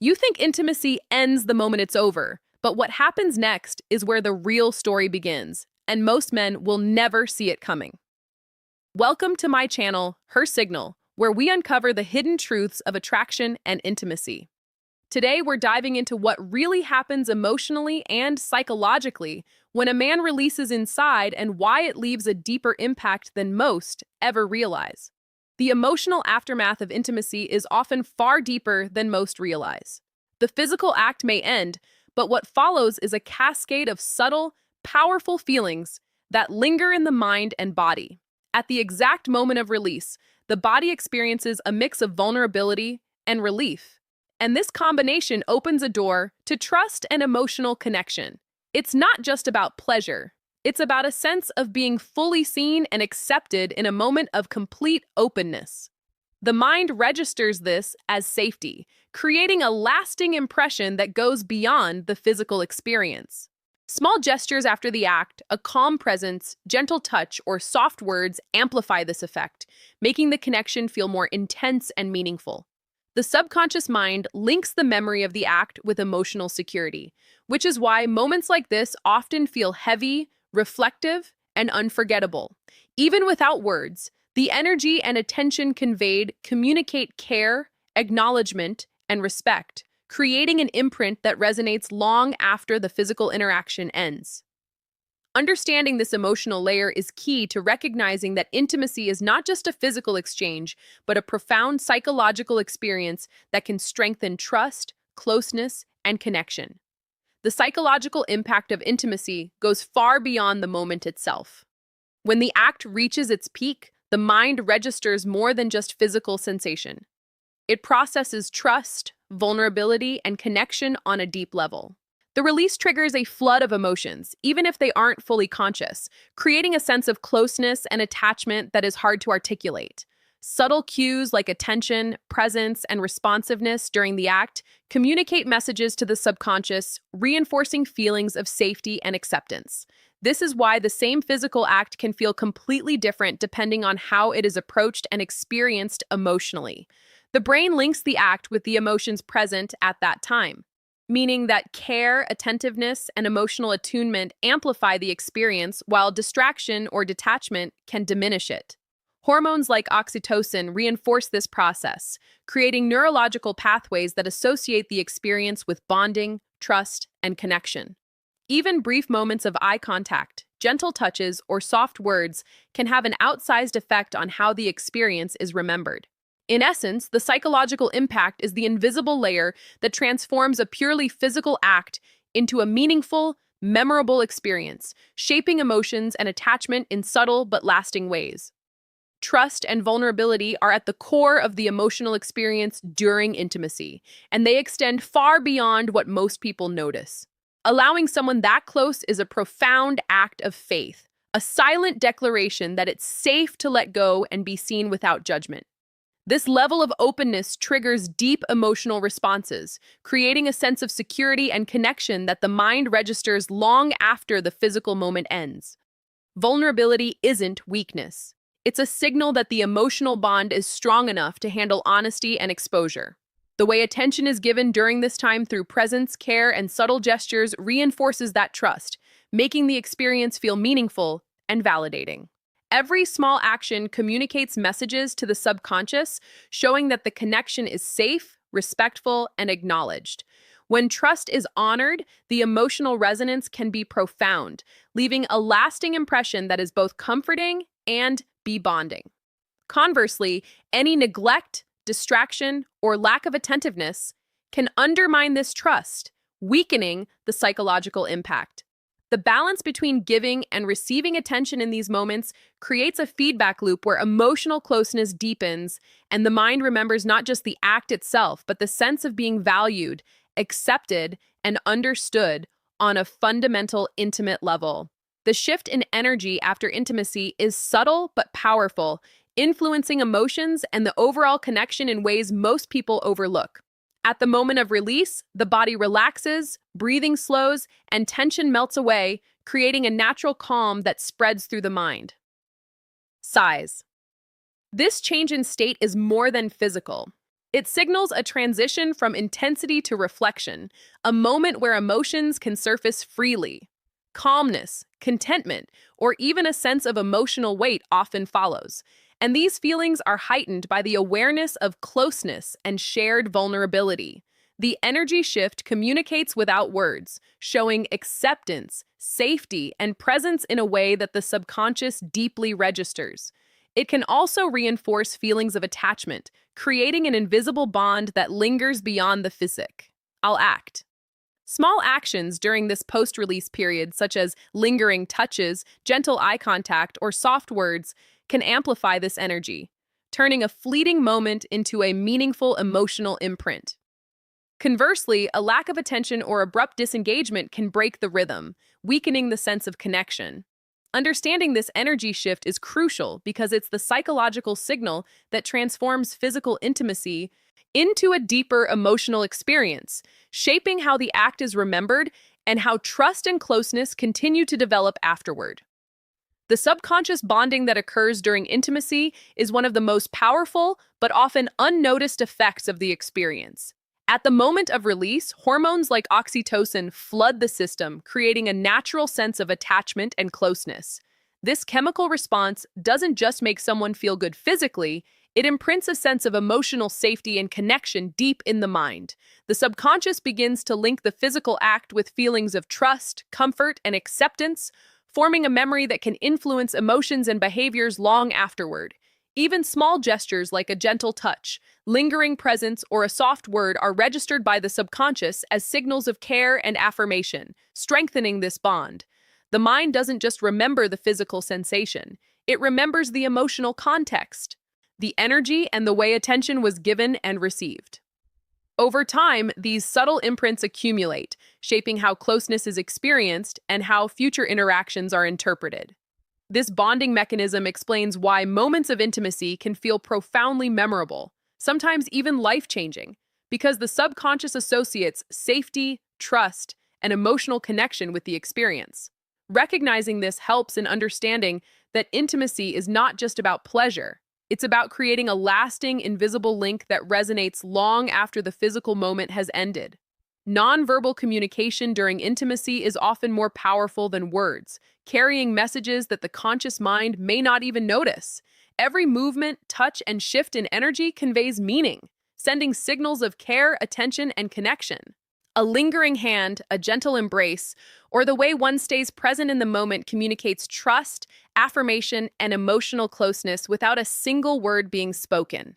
You think intimacy ends the moment it's over, but what happens next is where the real story begins, and most men will never see it coming. Welcome to my channel, Her Signal, where we uncover the hidden truths of attraction and intimacy. Today, we're diving into what really happens emotionally and psychologically when a man releases inside and why it leaves a deeper impact than most ever realize. The emotional aftermath of intimacy is often far deeper than most realize. The physical act may end, but what follows is a cascade of subtle, powerful feelings that linger in the mind and body. At the exact moment of release, the body experiences a mix of vulnerability and relief. And this combination opens a door to trust and emotional connection. It's not just about pleasure. It's about a sense of being fully seen and accepted in a moment of complete openness. The mind registers this as safety, creating a lasting impression that goes beyond the physical experience. Small gestures after the act, a calm presence, gentle touch, or soft words amplify this effect, making the connection feel more intense and meaningful. The subconscious mind links the memory of the act with emotional security, which is why moments like this often feel heavy, reflective, and unforgettable. Even without words, the energy and attention conveyed communicate care, acknowledgement, and respect, creating an imprint that resonates long after the physical interaction ends. Understanding this emotional layer is key to recognizing that intimacy is not just a physical exchange, but a profound psychological experience that can strengthen trust, closeness, and connection. The psychological impact of intimacy goes far beyond the moment itself. When the act reaches its peak, the mind registers more than just physical sensation. It processes trust, vulnerability, and connection on a deep level. The release triggers a flood of emotions, even if they aren't fully conscious, creating a sense of closeness and attachment that is hard to articulate. Subtle cues like attention, presence, and responsiveness during the act communicate messages to the subconscious, reinforcing feelings of safety and acceptance. This is why the same physical act can feel completely different depending on how it is approached and experienced emotionally. The brain links the act with the emotions present at that time, meaning that care, attentiveness, and emotional attunement amplify the experience while distraction or detachment can diminish it. Hormones like oxytocin reinforce this process, creating neurological pathways that associate the experience with bonding, trust, and connection. Even brief moments of eye contact, gentle touches, or soft words can have an outsized effect on how the experience is remembered. In essence, the psychological impact is the invisible layer that transforms a purely physical act into a meaningful, memorable experience, shaping emotions and attachment in subtle but lasting ways. Trust and vulnerability are at the core of the emotional experience during intimacy, and they extend far beyond what most people notice. Allowing someone that close is a profound act of faith, a silent declaration that it's safe to let go and be seen without judgment. This level of openness triggers deep emotional responses, creating a sense of security and connection that the mind registers long after the physical moment ends. Vulnerability isn't weakness. It's a signal that the emotional bond is strong enough to handle honesty and exposure. The way attention is given during this time through presence, care, and subtle gestures reinforces that trust, making the experience feel meaningful and validating. Every small action communicates messages to the subconscious, showing that the connection is safe, respectful, and acknowledged. When trust is honored, the emotional resonance can be profound, leaving a lasting impression that is both comforting and bonding. Conversely, any neglect, distraction, or lack of attentiveness can undermine this trust, weakening the psychological impact. The balance between giving and receiving attention in these moments creates a feedback loop where emotional closeness deepens and the mind remembers not just the act itself, but the sense of being valued, accepted, and understood on a fundamental, intimate level. The shift in energy after intimacy is subtle but powerful, influencing emotions and the overall connection in ways most people overlook. At the moment of release, the body relaxes, breathing slows, and tension melts away, creating a natural calm that spreads through the mind. Size. This change in state is more than physical. It signals a transition from intensity to reflection, a moment where emotions can surface freely. Calmness, contentment, or even a sense of emotional weight often follows, and these feelings are heightened by the awareness of closeness and shared vulnerability. The energy shift communicates without words, showing acceptance, safety, and presence in a way that the subconscious deeply registers. It can also reinforce feelings of attachment, creating an invisible bond that lingers beyond the physic. I'll act. Small actions during this post-release period, such as lingering touches, gentle eye contact, or soft words, can amplify this energy, turning a fleeting moment into a meaningful emotional imprint. Conversely, a lack of attention or abrupt disengagement can break the rhythm, weakening the sense of connection. Understanding this energy shift is crucial because it's the psychological signal that transforms physical intimacy into a deeper emotional experience, shaping how the act is remembered and how trust and closeness continue to develop afterward. The subconscious bonding that occurs during intimacy is one of the most powerful but often unnoticed effects of the experience. At the moment of release, hormones like oxytocin flood the system, creating a natural sense of attachment and closeness. This chemical response doesn't just make someone feel good physically, it imprints a sense of emotional safety and connection deep in the mind. The subconscious begins to link the physical act with feelings of trust, comfort, and acceptance, forming a memory that can influence emotions and behaviors long afterward. Even small gestures like a gentle touch, lingering presence, or a soft word are registered by the subconscious as signals of care and affirmation, strengthening this bond. The mind doesn't just remember the physical sensation, it remembers the emotional context, the energy, and the way attention was given and received. Over time, these subtle imprints accumulate, shaping how closeness is experienced and how future interactions are interpreted. This bonding mechanism explains why moments of intimacy can feel profoundly memorable, sometimes even life-changing, because the subconscious associates safety, trust, and emotional connection with the experience. Recognizing this helps in understanding that intimacy is not just about pleasure. It's about creating a lasting, invisible link that resonates long after the physical moment has ended. Nonverbal communication during intimacy is often more powerful than words, carrying messages that the conscious mind may not even notice. Every movement, touch, and shift in energy conveys meaning, sending signals of care, attention, and connection. A lingering hand, a gentle embrace, or the way one stays present in the moment communicates trust, affirmation, and emotional closeness without a single word being spoken.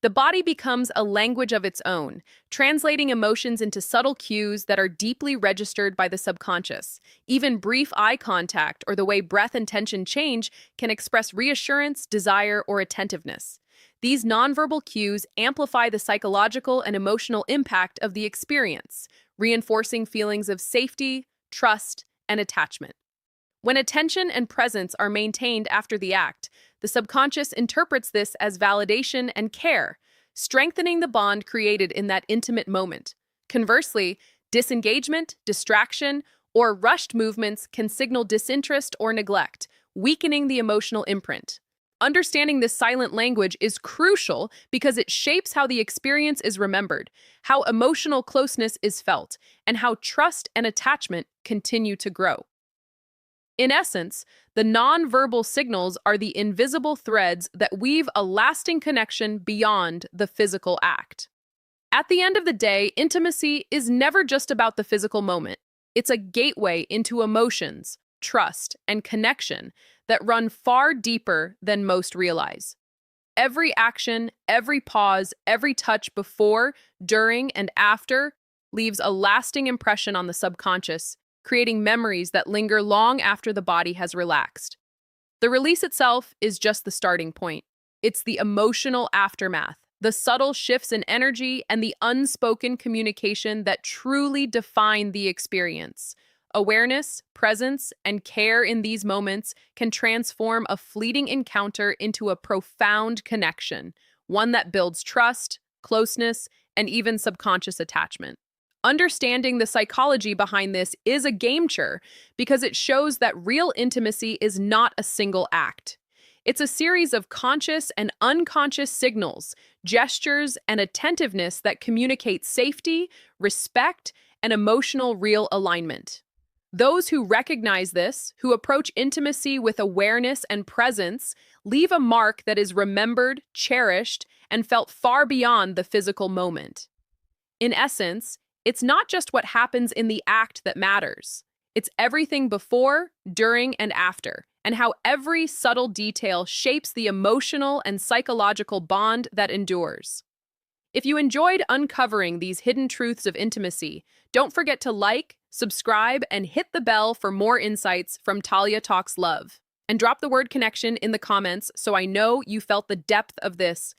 The body becomes a language of its own, translating emotions into subtle cues that are deeply registered by the subconscious. Even brief eye contact or the way breath and tension change can express reassurance, desire, or attentiveness. These nonverbal cues amplify the psychological and emotional impact of the experience, reinforcing feelings of safety, trust, and attachment. When attention and presence are maintained after the act, the subconscious interprets this as validation and care, strengthening the bond created in that intimate moment. Conversely, disengagement, distraction, or rushed movements can signal disinterest or neglect, weakening the emotional imprint. Understanding this silent language is crucial because it shapes how the experience is remembered, how emotional closeness is felt, and how trust and attachment continue to grow. In essence, the nonverbal signals are the invisible threads that weave a lasting connection beyond the physical act. At the end of the day, intimacy is never just about the physical moment. It's a gateway into emotions, trust, and connection that run far deeper than most realize. Every action, every pause, every touch before, during, and after leaves a lasting impression on the subconscious, creating memories that linger long after the body has relaxed. The release itself is just the starting point. It's the emotional aftermath, the subtle shifts in energy, and the unspoken communication that truly define the experience. Awareness, presence, and care in these moments can transform a fleeting encounter into a profound connection, one that builds trust, closeness, and even subconscious attachment. Understanding the psychology behind this is a game changer because it shows that real intimacy is not a single act. It's a series of conscious and unconscious signals, gestures, and attentiveness that communicate safety, respect, and emotional real alignment. Those who recognize this, who approach intimacy with awareness and presence, leave a mark that is remembered, cherished, and felt far beyond the physical moment. In essence, it's not just what happens in the act that matters. It's everything before, during, and after, and how every subtle detail shapes the emotional and psychological bond that endures. If you enjoyed uncovering these hidden truths of intimacy, don't forget to like, subscribe, and hit the bell for more insights from Talia Talks Love. And drop the word connection in the comments so I know you felt the depth of this